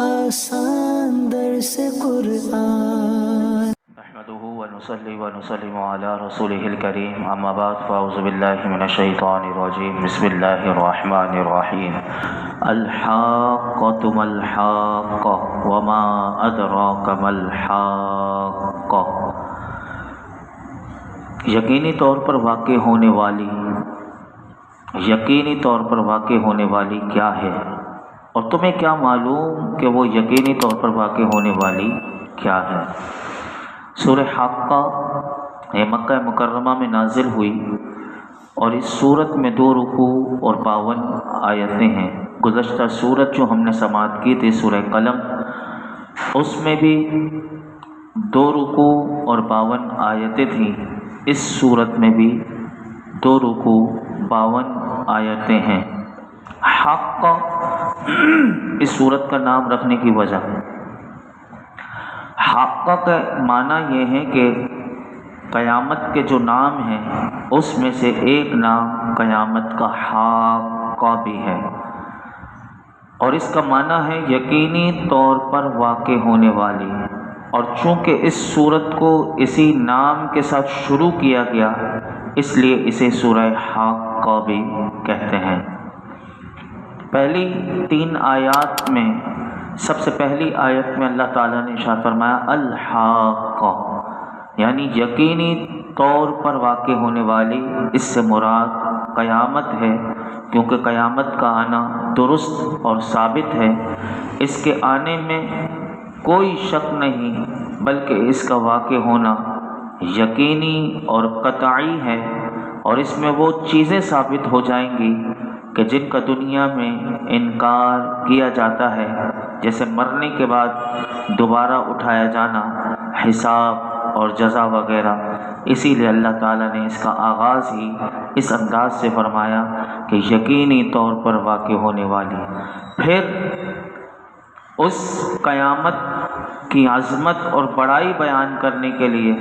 آسان درس قرآن نحمده ونصلي ونسلم على رسوله الكريم اما بعد فاعوذ بالله من الشيطان الرجيم بسم الله الرحمن الرحيم الحاقة ما الحاقة وما أدراك ما الحاقة یقینی طور پر واقع ہونے والی کیا ہے، اور تمہیں کیا معلوم کہ وہ یقینی طور پر واقع ہونے والی کیا ہے۔ سورہ حاقہ یہ مکہ مکرمہ میں نازل ہوئی اور اس سورت میں 2 رکوع اور 52 آیتیں ہیں۔ گزشتہ سورت جو ہم نے سماعت کی تھی سورہ قلم، اس میں بھی 2 رکوع اور 52 آیتیں تھیں۔ اس سورت میں بھی 2 رکوع 52 آیتیں ہیں۔ حاقہ اس سورت کا نام رکھنے کی وجہ، حاقہ کا معنی یہ ہے کہ قیامت کے جو نام ہیں اس میں سے ایک نام قیامت کا حاقہ بھی ہے، اور اس کا معنی ہے یقینی طور پر واقع ہونے والی۔ اور چونکہ اس سورت کو اسی نام کے ساتھ شروع کیا گیا، اس لیے اسے سورہ حاقہ بھی کہتے ہیں۔ پہلی 3 آیات میں، سب سے پہلی آیت میں اللہ تعالیٰ نے ارشاد فرمایا الحاقہ، یعنی یقینی طور پر واقع ہونے والی۔ اس سے مراد قیامت ہے، کیونکہ قیامت کا آنا درست اور ثابت ہے۔ اس کے آنے میں کوئی شک نہیں، بلکہ اس کا واقع ہونا یقینی اور قطعی ہے، اور اس میں وہ چیزیں ثابت ہو جائیں گی کہ جن کا دنیا میں انکار کیا جاتا ہے، جیسے مرنے کے بعد دوبارہ اٹھایا جانا، حساب اور جزا وغیرہ۔ اسی لیے اللہ تعالیٰ نے اس کا آغاز ہی اس انداز سے فرمایا کہ یقینی طور پر واقع ہونے والی۔ پھر اس قیامت کی عظمت اور بڑائی بیان کرنے کے لیے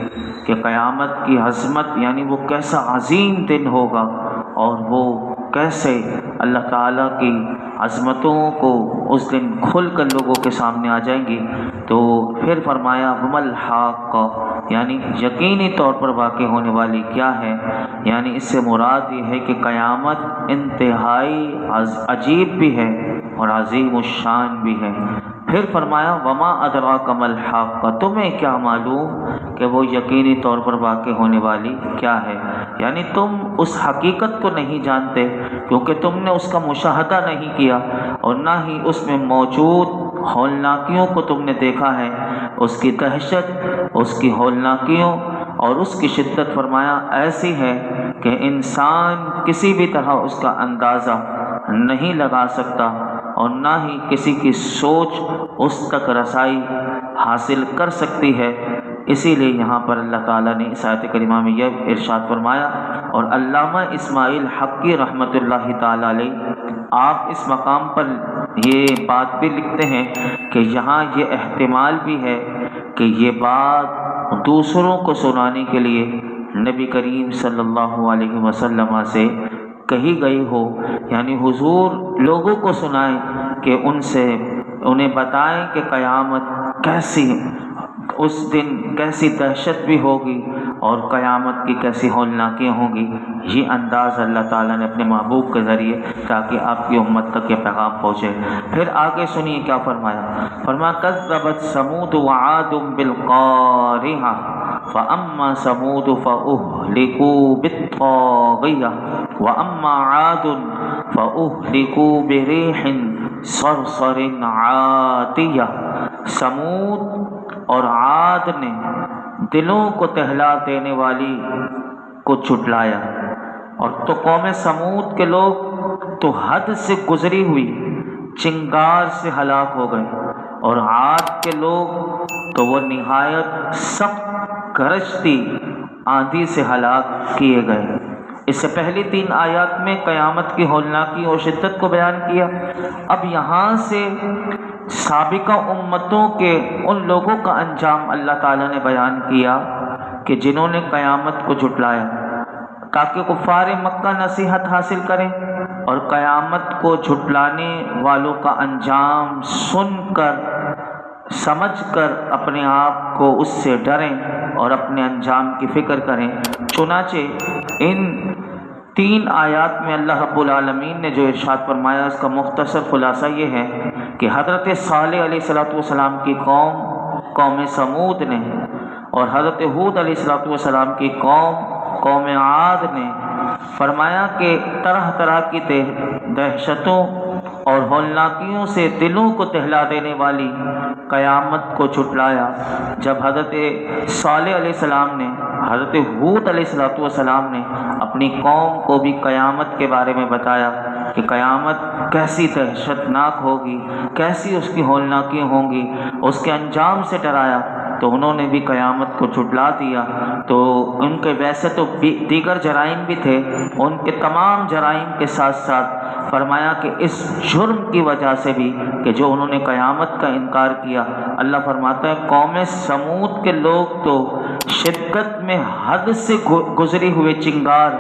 کہ قیامت کی عظمت یعنی وہ کیسا عظیم دن ہوگا، اور وہ کیسے اللہ تعالیٰ کی عظمتوں کو اس دن کھل کر لوگوں کے سامنے آ جائیں گی، تو پھر فرمایا وما الحاقہ، یعنی یقینی طور پر واقع ہونے والی کیا ہے۔ یعنی اس سے مراد یہ ہے کہ قیامت انتہائی عجیب بھی ہے اور عظیم الشان بھی ہے۔ پھر فرمایا وما ادراک ما الحاقہ، تمہیں کیا معلوم کہ وہ یقینی طور پر واقع ہونے والی کیا ہے۔ یعنی تم اس حقیقت کو نہیں جانتے، کیونکہ تم نے اس کا مشاہدہ نہیں کیا، اور نہ ہی اس میں موجود ہولناکیوں کو تم نے دیکھا ہے، اس کی دہشت، اس کی ہولناکیوں اور اس کی شدت فرمایا ایسی ہے کہ انسان کسی بھی طرح اس کا اندازہ نہیں لگا سکتا، اور نہ ہی کسی کی سوچ اس تک رسائی حاصل کر سکتی ہے۔ اسی لیے یہاں پر اللہ تعالیٰ نے اس آیت کریمہ میں یہ ارشاد فرمایا۔ اور علامہ اسماعیل حقی رحمۃ اللہ تعالیٰ علیہ، آپ اس مقام پر یہ بات بھی لکھتے ہیں کہ یہاں یہ احتمال بھی ہے کہ یہ بات دوسروں کو سنانے کے لیے نبی کریم صلی اللہ علیہ وسلم سے کہی گئی ہو، یعنی حضور لوگوں کو سنائیں کہ انہیں بتائیں کہ قیامت کیسی، اس دن کیسی دہشت بھی ہوگی اور قیامت کی کیسی ہولناکیاں ہوں گی۔ یہ انداز اللہ تعالیٰ نے اپنے محبوب کے ذریعے تاکہ آپ کی امت تک یہ پیغام پہنچے۔ پھر آگے سنیے کیا فرمایا کذبت ثمود وعاد بالقارعہ فاما ثمود فاہلکوا بالطاغیہ واما عاد فاہلکوا بريح صرصر عاتیہ۔ سمود اور عاد نے دلوں کو دہلا دینے والی کو جھٹلایا، اور تو قوم سمود کے لوگ تو حد سے گزری ہوئی چنگار سے ہلاک ہو گئے، اور عاد کے لوگ تو وہ نہایت سخت گرجتی آندھی سے ہلاک کیے گئے۔ اس سے پہلی 3 آیات میں قیامت کی ہولناکی اور شدت کو بیان کیا۔ اب یہاں سے سابقہ امتوں کے ان لوگوں کا انجام اللہ تعالیٰ نے بیان کیا کہ جنہوں نے قیامت کو جھٹلایا، تاکہ کفار مکہ نصیحت حاصل کریں اور قیامت کو جھٹلانے والوں کا انجام سن کر سمجھ کر اپنے آپ کو اس سے ڈریں اور اپنے انجام کی فکر کریں۔ چنانچہ ان 3 آیات میں اللہ رب العالمین نے جو ارشاد فرمایا اس کا مختصر خلاصہ یہ ہے کہ حضرت صالح علیہ السلام کی قوم سمود نے اور حضرت ہود علیہ السلام کی قوم عاد نے فرمایا کہ طرح طرح کی دہشتوں اور ہولناکیوں سے دلوں کو دہلا دینے والی قیامت کو جھٹلایا۔ جب حضرت صالح علیہ السلام نے حضرت ہود علیہ السلام نے اپنی قوم کو بھی قیامت کے بارے میں بتایا کہ قیامت کیسی دہشت ناک ہوگی، کیسی اس کی ہولناکیاں ہوں گی، اس کے انجام سے ڈرایا، تو انہوں نے بھی قیامت کو جھٹلا دیا۔ تو ان کے ویسے تو دیگر جرائم بھی تھے، ان کے تمام جرائم کے ساتھ ساتھ فرمایا کہ اس جرم کی وجہ سے بھی کہ جو انہوں نے قیامت کا انکار کیا، اللہ فرماتا ہے قوم سمود کے لوگ تو شدت میں حد سے گزری ہوئے چنگار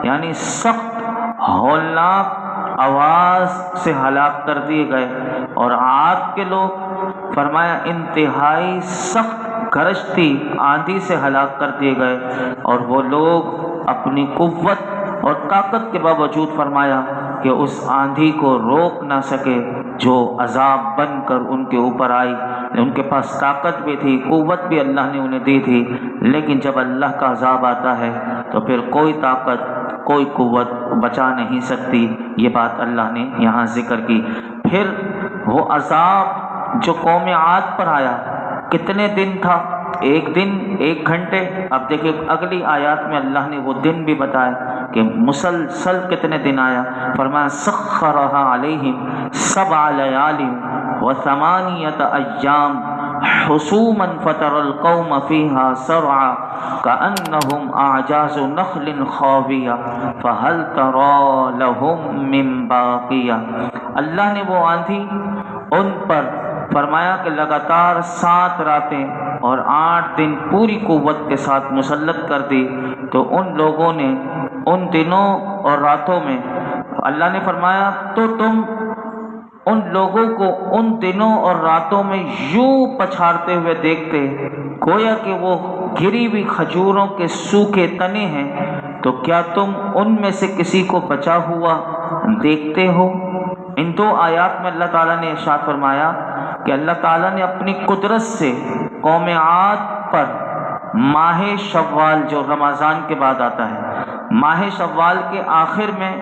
یعنی سخت ہولناک آواز سے ہلاک کر دیے گئے، اور عاد کے لوگ فرمایا انتہائی سخت گرجتی آندھی سے ہلاک کر دیے گئے، اور وہ لوگ اپنی قوت اور طاقت کے باوجود فرمایا کہ اس آندھی کو روک نہ سکے جو عذاب بن کر ان کے اوپر آئی۔ ان کے پاس طاقت بھی تھی، قوت بھی اللہ نے انہیں دی تھی، لیکن جب اللہ کا عذاب آتا ہے تو پھر کوئی طاقت کوئی قوت بچا نہیں سکتی۔ یہ بات اللہ نے یہاں ذکر کی۔ پھر وہ عذاب جو قوم عاد پر آیا کتنے دن تھا؟ 1 دن 1 گھنٹے۔ اب دیکھیں اگلی آیات میں اللہ نے وہ دن بھی بتایا کہ مسلسل کتنے دن آیا۔ فرمایا سخرها علیہم 7 لیال و8 ایام حسوما فتر القوم فیہا سرعا کأنہم اعجاز نخل خاویہ فہل تری لہم من باقیہ۔ اللہ نے وہ آندھی ان پر فرمایا کہ لگاتار 7 راتیں اور 8 دن پوری قوت کے ساتھ مسلط کر دی، تو ان لوگوں نے ان دنوں اور راتوں میں اللہ نے فرمایا تو تم ان لوگوں کو ان دنوں اور راتوں میں یوں پچھاڑتے ہوئے دیکھتے گویا کہ وہ گری ہوئی کھجوروں کے سوکھے تنے ہیں، تو کیا تم ان میں سے کسی کو بچا ہوا دیکھتے ہو؟ ان 2 آیات میں اللہ تعالیٰ نے ارشاد فرمایا کہ اللہ تعالیٰ نے اپنی قدرت سے قوم عاد پر ماہ شوال جو رمضان کے بعد آتا ہے، ماہ شوال کے آخر میں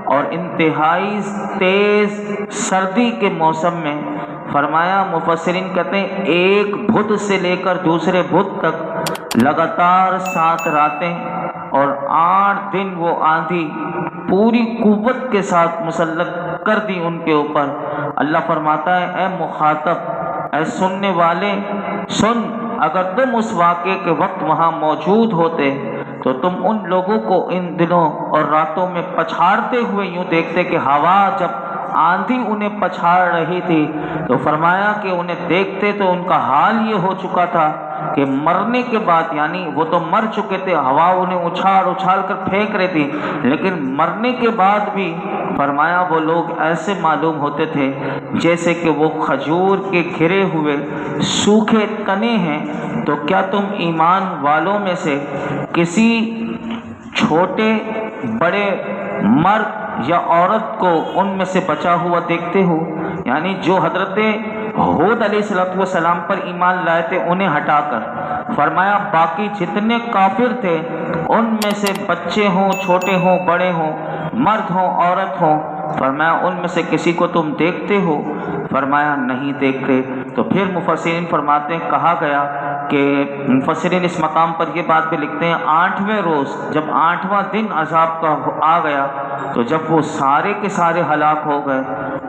اور انتہائی تیز سردی کے موسم میں فرمایا، مفسرین کہتے ہیں 1 بدھ سے لے کر دوسرے بدھ تک لگاتار 7 راتیں اور 8 دن وہ آندھی پوری قوت کے ساتھ مسلط کر دی ان کے اوپر۔ اللہ فرماتا ہے اے مخاطب، اے سننے والے سن، اگر تم اس واقعے کے وقت وہاں موجود ہوتے تو تم ان لوگوں کو ان دنوں اور راتوں میں پچھاڑتے ہوئے یوں دیکھتے کہ ہوا جب آندھی انہیں پچھاڑ رہی تھی تو فرمایا کہ انہیں دیکھتے تو ان کا حال یہ ہو چکا تھا کہ مرنے کے بعد، یعنی وہ تو مر چکے تھے، ہوا انہیں اچھال کر پھینک رہی تھی، لیکن مرنے کے بعد بھی فرمایا وہ لوگ ایسے معلوم ہوتے تھے جیسے کہ وہ کھجور کے گھرے ہوئے سوکھے تنے ہیں۔ تو کیا تم ایمان والوں میں سے کسی چھوٹے بڑے مرد یا عورت کو ان میں سے بچا ہوا دیکھتے ہو؟ یعنی جو حضرت ہود علیہ السلام پر ایمان لائے تھے انہیں ہٹا کر فرمایا باقی جتنے کافر تھے ان میں سے بچے ہوں، چھوٹے ہوں، بڑے ہوں، مرد ہوں، عورت ہوں، فرمایا ان میں سے کسی کو تم دیکھتے ہو؟ فرمایا نہیں دیکھتے۔ تو پھر مفسرین فرماتے ہیں، کہا گیا کہ مفسرین اس مقام پر یہ بات بھی لکھتے ہیں 8ویں روز جب 8واں دن عذاب کا آ گیا تو جب وہ سارے کے سارے ہلاک ہو گئے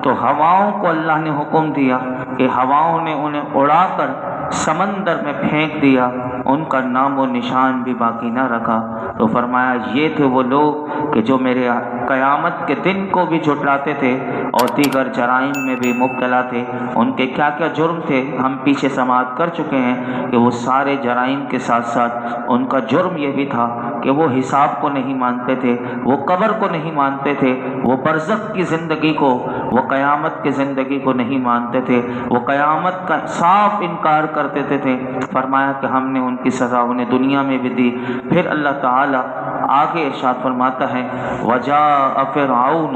تو ہواؤں کو اللہ نے حکم دیا کہ ہواؤں نے انہیں اڑا کر سمندر میں پھینک دیا، ان کا نام و نشان بھی باقی نہ رکھا۔ تو فرمایا یہ تھے وہ لوگ کہ جو میرے قیامت کے دن کو بھی جھٹلاتے تھے اور دیگر جرائم میں بھی مبتلا تھے۔ ان کے کیا کیا جرم تھے ہم پیچھے سماعت کر چکے ہیں کہ وہ سارے جرائم کے ساتھ ساتھ ان کا جرم یہ بھی تھا کہ وہ حساب کو نہیں مانتے تھے، وہ قبر کو نہیں مانتے تھے، وہ برزخ کی زندگی کو، وہ قیامت کی زندگی کو نہیں مانتے تھے، وہ قیامت کا صاف انکار کرتے تھے۔ فرمایا کہ ہم نے ان کی سزا انہیں دنیا میں بھی دی۔ پھر اللہ تعالیٰ آگے ارشاد فرماتا ہے وَجَاءَ فِرْعَوْنُ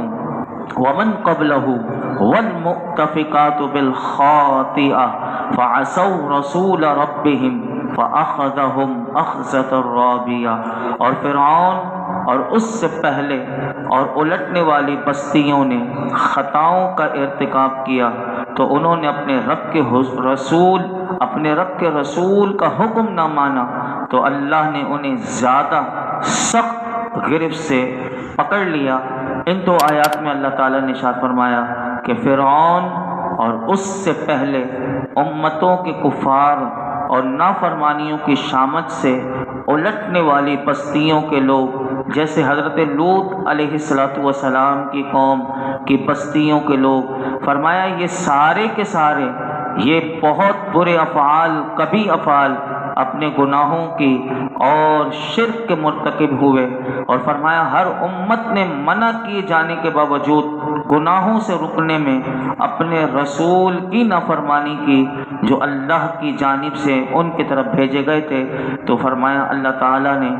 وَمَنْ قَبْلَهُ وَالْمُؤْتَفِكَاتُ بِالْخَاطِئَةِ فَعَصَوْا رَسُولَ رَبِّهِمْ فَأَخَذَهُمْ أَخْذَةً رَابِيَةً، اور فرعون اور اس سے پہلے اور الٹنے والی بستیوں نے خطاؤں کا ارتکاب کیا تو انہوں نے اپنے رب کے رسول کا حکم نہ مانا تو اللہ نے انہیں زیادہ سخت گرفت سے پکڑ لیا۔ ان دو آیات میں اللہ تعالیٰ نے ارشاد فرمایا کہ فرعون اور اس سے پہلے امتوں کے کفار اور نافرمانیوں کی شامت سے الٹنے والی بستیوں کے لوگ، جیسے حضرت لوط علیہ السلام کی قوم کی بستیوں کے لوگ، فرمایا یہ سارے کے سارے یہ بہت برے افعال، کبھی افعال اپنے گناہوں کی اور شرک کے مرتکب ہوئے، اور فرمایا ہر امت نے منع کیے جانے کے باوجود گناہوں سے رکنے میں اپنے رسول کی نافرمانی کی جو اللہ کی جانب سے ان کی طرف بھیجے گئے تھے۔ تو فرمایا اللہ تعالیٰ نے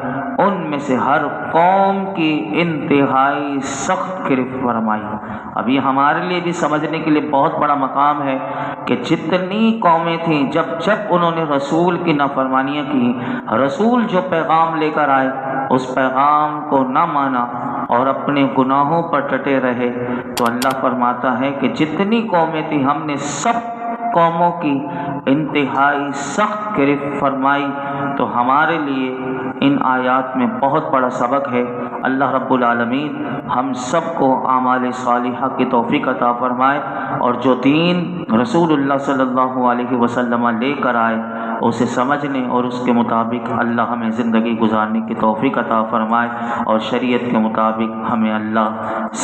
ان میں سے ہر قوم کی انتہائی سخت گرفت فرمائی۔ اب یہ ہمارے لیے بھی سمجھنے کے لیے بہت بڑا مقام ہے کہ جتنی قومیں تھیں جب انہوں نے رسول کی نافرمانیاں کی، رسول جو پیغام لے کر آئے اس پیغام کو نہ مانا اور اپنے گناہوں پر ڈٹے رہے، تو اللہ فرماتا ہے کہ جتنی قومیں تھیں ہم نے سب قوموں کی انتہائی سخت گرفت فرمائی۔ تو ہمارے لیے ان آیات میں بہت بڑا سبق ہے۔ اللہ رب العالمین ہم سب کو اعمال صالحہ کی توفیق عطا فرمائے، اور جو دین رسول اللہ صلی اللہ علیہ وسلم لے کر آئے اسے سمجھنے اور اس کے مطابق اللہ ہمیں زندگی گزارنے کی توفیق عطا فرمائے، اور شریعت کے مطابق ہمیں اللہ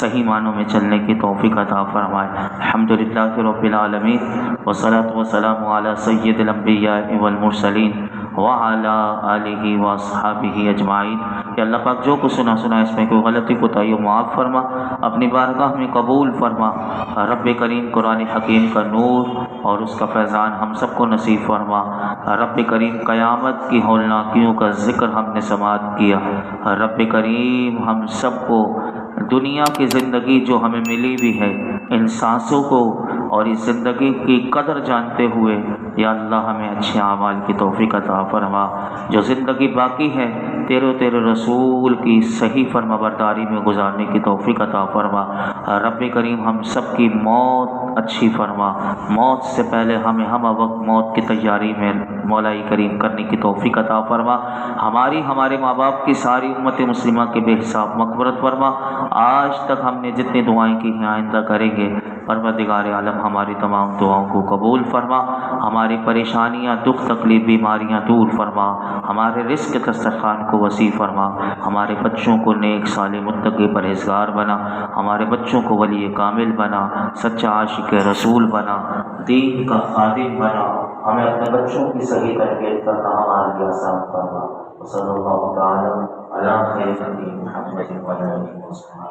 صحیح معنوں میں چلنے کی توفیق عطا فرمائے۔ الحمدللہ رب العالمین والصلاة والسلام علی سید الانبیاء والمرسلین وعلی آلہ واصحابہ اجمعین۔ کہ اللہ پاک جو کچھ سنا اس میں کوئی غلطی کوتاہی معاف فرما، اپنی بارگاہ میں قبول فرما۔ رب کریم قرآن حکیم کا نور اور اس کا فیضان ہم سب کو نصیب فرما۔ رب کریم قیامت کی ہولناکیوں کا ذکر ہم نے سماعت کیا۔ رب کریم ہم سب کو دنیا کی زندگی جو ہمیں ملی بھی ہے ان سانسوں کو اور اس زندگی کی قدر جانتے ہوئے یا اللہ ہمیں اچھے اعمال کی توفیق عطا فرما۔ جو زندگی باقی ہے تیرے رسول کی صحیح فرما برداری میں گزارنے کی توفیق عطا فرما۔ رب کریم ہم سب کی موت اچھی فرما، موت سے پہلے ہمیں ہم وقت موت کی تیاری میں مولا کریم کرنے کی توفیق عطا فرما۔ ہمارے ماں باپ کی ساری امت مسلمہ کے بے حساب مغفرت فرما۔ آج تک ہم نے جتنی دعائیں کی ہیں آئندہ کریں گے، پروردگار عالم ہماری تمام دعاؤں کو قبول فرما، ہماری پریشانیاں دکھ تکلیف بیماریاں دور فرما، ہمارے رزق کے دسترخوان کو وسیع فرما، ہمارے بچوں کو نیک صالح متقی پرہیزگار بنا، ہمارے بچوں کو ولی کامل بنا، سچا عاشق رسول بنا، دین کا خادم بنا، ہمیں اپنے بچوں کی صحیح تربیت کرنا ہمارے لیے آسان فرما۔ صلی اللہ تعالی علی خیر محمد و علی آلہ وصحبہ۔